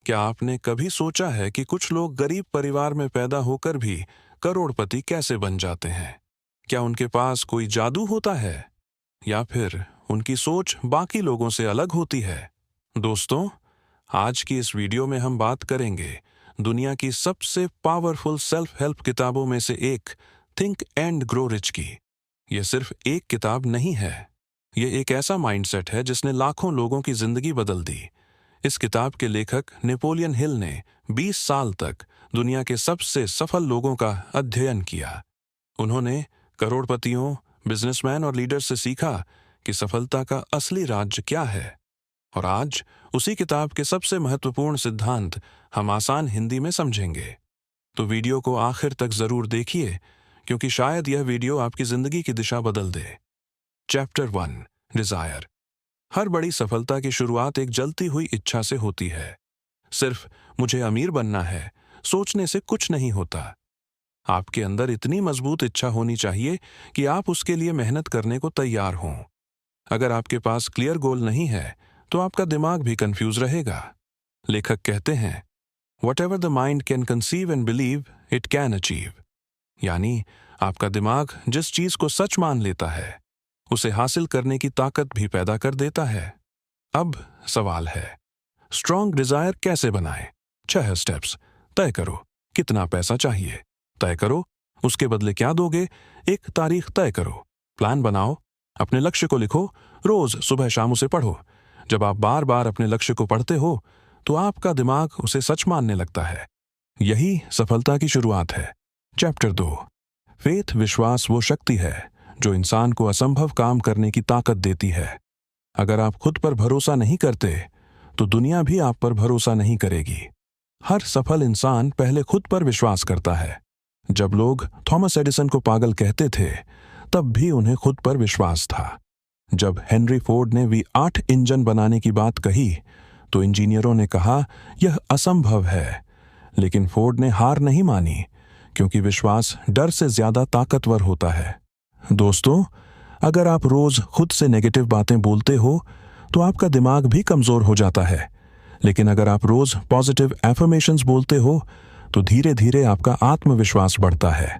क्या आपने कभी सोचा है कि कुछ लोग गरीब परिवार में पैदा होकर भी करोड़पति कैसे बन जाते हैं? क्या उनके पास कोई जादू होता है या फिर उनकी सोच बाकी लोगों से अलग होती है? दोस्तों, आज की इस वीडियो में हम बात करेंगे दुनिया की सबसे पावरफुल सेल्फ हेल्प किताबों में से एक, थिंक एंड ग्रो रिच की। यह सिर्फ एक किताब नहीं है, यह एक ऐसा माइंडसेट है जिसने लाखों लोगों की जिंदगी बदल दी। इस किताब के लेखक नेपोलियन हिल ने 20 साल तक दुनिया के सबसे सफल लोगों का अध्ययन किया। उन्होंने करोड़पतियों, बिजनेसमैन और लीडर्स से सीखा कि सफलता का असली राज क्या है। और आज उसी किताब के सबसे महत्वपूर्ण सिद्धांत हम आसान हिंदी में समझेंगे। तो वीडियो को आखिर तक जरूर देखिए, क्योंकि शायद यह वीडियो आपकी जिंदगी की दिशा बदल दे। Chapter 1, Dzire. हर बड़ी सफलता की शुरुआत एक जलती हुई इच्छा से होती है। सिर्फ मुझे अमीर बनना है सोचने से कुछ नहीं होता। आपके अंदर इतनी मजबूत इच्छा होनी चाहिए कि आप उसके लिए मेहनत करने को तैयार हों। अगर आपके पास क्लियर गोल नहीं है तो आपका दिमाग भी कंफ्यूज रहेगा। लेखक कहते हैं, Whatever the mind can conceive and believe, it can achieve। यानी आपका दिमाग जिस चीज को सच मान लेता है उसे हासिल करने की ताकत भी पैदा कर देता है। अब सवाल है, स्ट्रॉन्ग डिजायर कैसे बनाएं? 6 स्टेप्स। तय करो कितना पैसा चाहिए, तय करो उसके बदले क्या दोगे, एक तारीख तय करो, प्लान बनाओ, अपने लक्ष्य को लिखो, रोज सुबह शाम उसे पढ़ो। जब आप बार बार अपने लक्ष्य को पढ़ते हो तो आपका दिमाग उसे सच मानने लगता है। यही सफलता की शुरुआत है। Chapter 2, faith. विश्वास वो शक्ति है जो इंसान को असंभव काम करने की ताकत देती है। अगर आप खुद पर भरोसा नहीं करते तो दुनिया भी आप पर भरोसा नहीं करेगी। हर सफल इंसान पहले खुद पर विश्वास करता है। जब लोग थॉमस एडिसन को पागल कहते थे तब भी उन्हें खुद पर विश्वास था। जब हेनरी फोर्ड ने V8 इंजन बनाने की बात कही तो इंजीनियरों ने कहा यह असंभव है, लेकिन फोर्ड ने हार नहीं मानी, क्योंकि विश्वास डर से ज्यादा ताकतवर होता है। दोस्तों, अगर आप रोज खुद से नेगेटिव बातें बोलते हो तो आपका दिमाग भी कमजोर हो जाता है, लेकिन अगर आप रोज पॉजिटिव एफर्मेशंस बोलते हो तो धीरे धीरे आपका आत्मविश्वास बढ़ता है।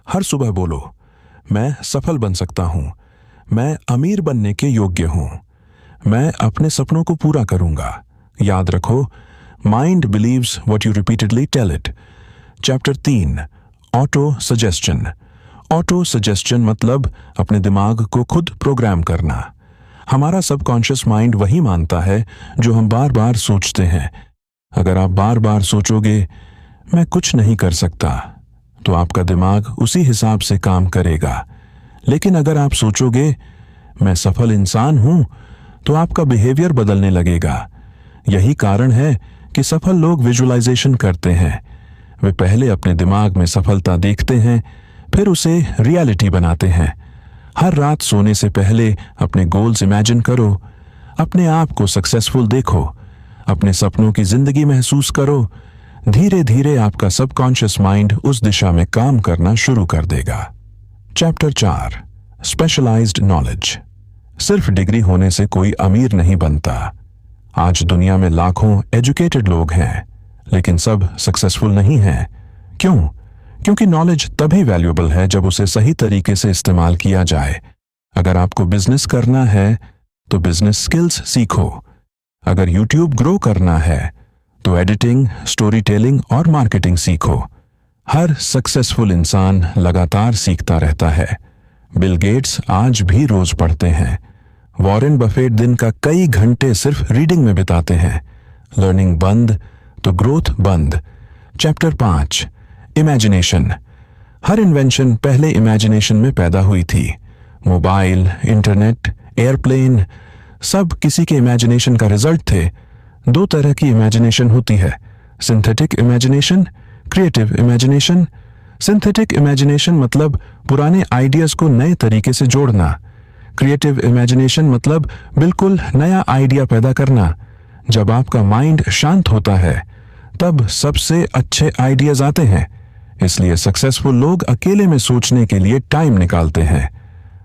हर सुबह बोलो, मैं सफल बन सकता हूं, मैं अमीर बनने के योग्य हूं, मैं अपने सपनों को पूरा करूंगा। याद रखो, mind believes what you repeatedly tell it. Chapter 3, auto suggestion. Auto suggestion मतलब अपने दिमाग को खुद प्रोग्राम करना। हमारा सबकॉन्शियस माइंड वही मानता है जो हम बार बार सोचते हैं। अगर आप बार बार सोचोगे मैं कुछ नहीं कर सकता, तो आपका दिमाग उसी हिसाब से काम करेगा। लेकिन अगर आप सोचोगे मैं सफल इंसान हूं, तो आपका बिहेवियर बदलने लगेगा। यही कारण है कि सफल लोग विजुअलाइजेशन करते हैं। वे पहले अपने दिमाग में सफलता देखते हैं, फिर उसे रियलिटी बनाते हैं। हर रात सोने से पहले अपने गोल्स इमेजिन करो, अपने आप को सक्सेसफुल देखो, अपने सपनों की जिंदगी महसूस करो। धीरे धीरे आपका सबकॉन्शियस माइंड उस दिशा में काम करना शुरू कर देगा। Chapter 4, specialised knowledge. सिर्फ डिग्री होने से कोई अमीर नहीं बनता। आज दुनिया में लाखों एजुकेटेड लोग हैं, लेकिन सब सक्सेसफुल नहीं हैं। क्यों? क्योंकि नॉलेज तभी वैल्यूएबल है जब उसे सही तरीके से इस्तेमाल किया जाए। अगर आपको बिजनेस करना है तो बिजनेस स्किल्स सीखो। अगर यूट्यूब ग्रो करना है तो एडिटिंग, स्टोरी टेलिंग और मार्केटिंग सीखो। हर सक्सेसफुल इंसान लगातार सीखता रहता है। बिल गेट्स आज भी रोज पढ़ते हैं। वॉरेन बफेट दिन का कई घंटे सिर्फ रीडिंग में बिताते हैं। लर्निंग बंद तो ग्रोथ बंद। Chapter 5, imagination. हर इन्वेंशन पहले इमेजिनेशन में पैदा हुई थी। मोबाइल, इंटरनेट, एयरप्लेन, सब किसी के इमेजिनेशन का रिजल्ट थे। 2 तरह की इमेजिनेशन होती है, synthetic imagination, creative imagination. Synthetic imagination मतलब पुराने आइडियाज को नए तरीके से जोड़ना। क्रिएटिव इमेजिनेशन मतलब बिल्कुल नया आइडिया पैदा करना। जब आपका माइंड शांत होता है तब सबसे अच्छे आइडियाज आते हैं। इसलिए सक्सेसफुल लोग अकेले में सोचने के लिए टाइम निकालते हैं।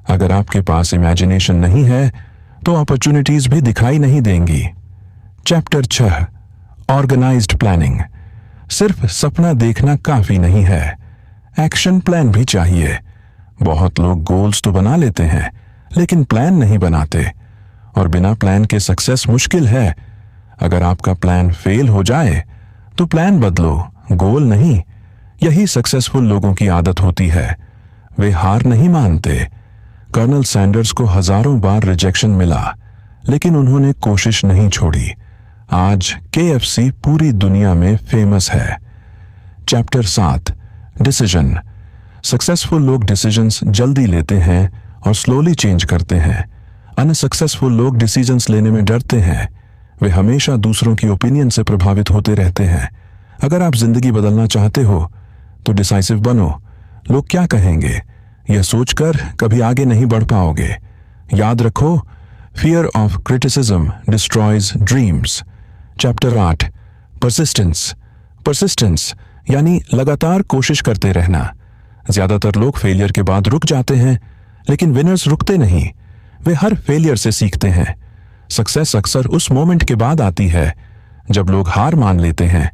अगर आपके पास इमेजिनेशन नहीं है तो अपॉर्चुनिटीज भी दिखाई नहीं देंगी। Chapter 6, organised planning. सिर्फ सपना देखना काफी नहीं है, एक्शन प्लान भी चाहिए। बहुत लोग गोल्स तो बना लेते हैं लेकिन प्लान नहीं बनाते, और बिना प्लान के सक्सेस मुश्किल है। अगर आपका प्लान फेल हो जाए तो प्लान बदलो, गोल नहीं। यही सक्सेसफुल लोगों की आदत होती है, वे हार नहीं मानते। कर्नल सैंडर्स को हजारों बार रिजेक्शन मिला लेकिन उन्होंने कोशिश नहीं छोड़ी। आज KFC पूरी दुनिया में फेमस है। Chapter 7, decision. सक्सेसफुल लोग डिसीजंस जल्दी लेते हैं और स्लोली चेंज करते हैं। अनसक्सेसफुल लोग डिसीजंस लेने में डरते हैं, वे हमेशा दूसरों की ओपिनियन से प्रभावित होते रहते हैं। अगर आप जिंदगी बदलना चाहते हो तो डिसाइसिव बनो। लोग क्या कहेंगे यह सोचकर कभी आगे नहीं बढ़ पाओगे। याद रखो, fear of criticism destroys dreams. Chapter 8, persistence. Persistence यानी लगातार कोशिश करते रहना। ज्यादातर लोग फेलियर के बाद रुक जाते हैं लेकिन विनर्स रुकते नहीं, वे हर फेलियर से सीखते हैं। सक्सेस अक्सर उस मोमेंट के बाद आती है जब लोग हार मान लेते हैं,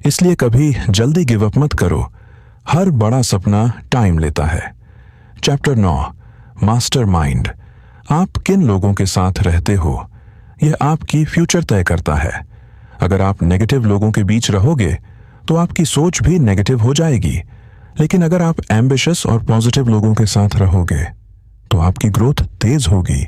इसलिए कभी जल्दी गिव अप मत करो। हर बड़ा सपना टाइम लेता है। Chapter 9, mastermind. आप किन लोगों के साथ रहते हो यह आपकी फ्यूचर तय करता है। अगर आप नेगेटिव लोगों के बीच रहोगे तो आपकी सोच भी नेगेटिव हो जाएगी, लेकिन अगर आप एम्बिशियस और पॉजिटिव लोगों के साथ रहोगे तो आपकी ग्रोथ तेज होगी।